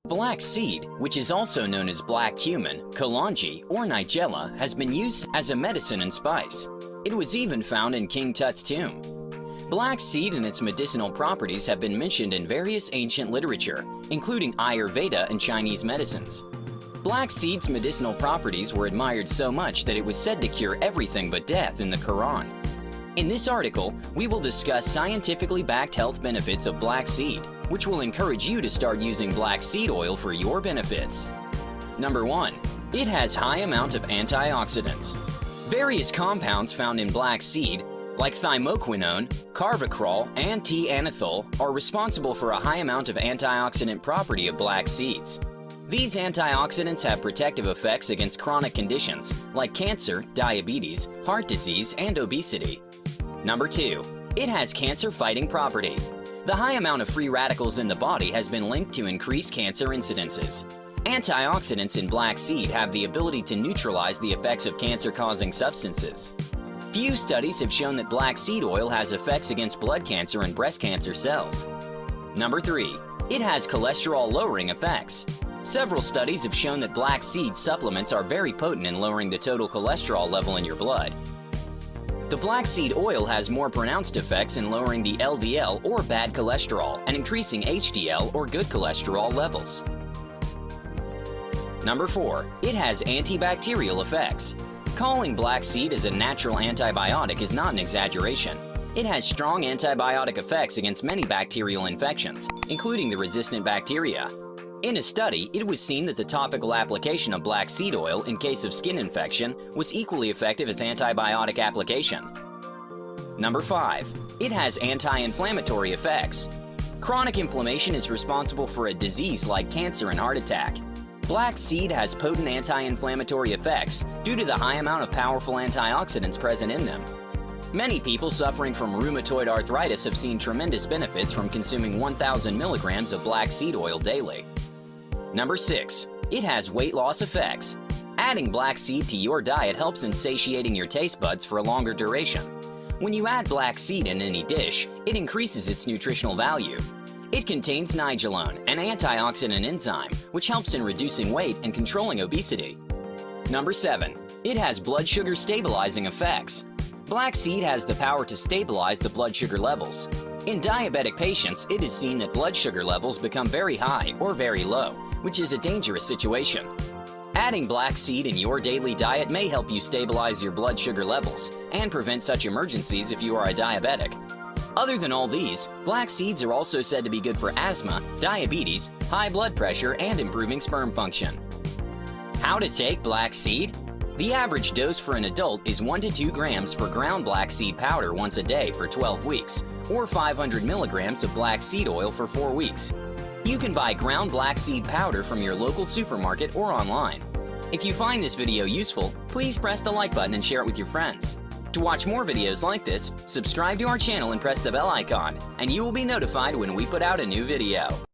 Black seed, which is also known as black cumin, Kalonji, or nigella, has been used as a medicine and spice. It was even found in King Tut's tomb. Black seed and its medicinal properties have been mentioned in various ancient literature, including Ayurveda and Chinese medicines. Black seed's medicinal properties were admired so much that it was said to cure everything but death in the Quran. In this article, we will discuss scientifically backed health benefits of black seed, which will encourage you to start using black seed oil for your benefits. Number 1. It has high amount of antioxidants. Various compounds found in black seed, like thymoquinone, carvacrol, and T-anethol, are responsible for a high amount of antioxidant property of black seeds. These antioxidants have protective effects against chronic conditions like cancer, diabetes, heart disease, and obesity. Number 2. It has cancer-fighting property. The high amount of free radicals in the body has been linked to increased cancer incidences. Antioxidants in black seed have the ability to neutralize the effects of cancer-causing substances. Few studies have shown that black seed oil has effects against blood cancer and breast cancer cells. Number 3. It has cholesterol-lowering effects. Several studies have shown that black seed supplements are very potent in lowering the total cholesterol level in your blood. The black seed oil has more pronounced effects in lowering the LDL or bad cholesterol and increasing HDL or good cholesterol levels. Number 4. It has antibacterial effects. Calling black seed as a natural antibiotic is not an exaggeration. It has strong antibiotic effects against many bacterial infections, including the resistant bacteria. In a study, it was seen that the topical application of black seed oil in case of skin infection was equally effective as antibiotic application. Number 5. It has anti-inflammatory effects. Chronic inflammation is responsible for a disease like cancer and heart attack. Black seed has potent anti-inflammatory effects due to the high amount of powerful antioxidants present in them. Many people suffering from rheumatoid arthritis have seen tremendous benefits from consuming 1,000 milligrams of black seed oil daily. Number 6. It has weight loss effects. Adding black seed to your diet helps in satiating your taste buds for a longer duration. When you add black seed in any dish, it increases its nutritional value. It contains nigella, an antioxidant enzyme, which helps in reducing weight and controlling obesity. Number 7. It has blood sugar stabilizing effects. Black seed has the power to stabilize the blood sugar levels. In diabetic patients, it is seen that blood sugar levels become very high or very low, which is a dangerous situation. Adding black seed in your daily diet may help you stabilize your blood sugar levels and prevent such emergencies if you are a diabetic. Other than all these, black seeds are also said to be good for asthma, diabetes, high blood pressure, and improving sperm function. How to take black seed? The average dose for an adult is 1 to 2 grams for ground black seed powder once a day for 12 weeks, or 500 milligrams of black seed oil for 4 weeks. You can buy ground black seed powder from your local supermarket or online. If you find this video useful, please press the like button and share it with your friends. To watch more videos like this, subscribe to our channel and press the bell icon, and you will be notified when we put out a new video.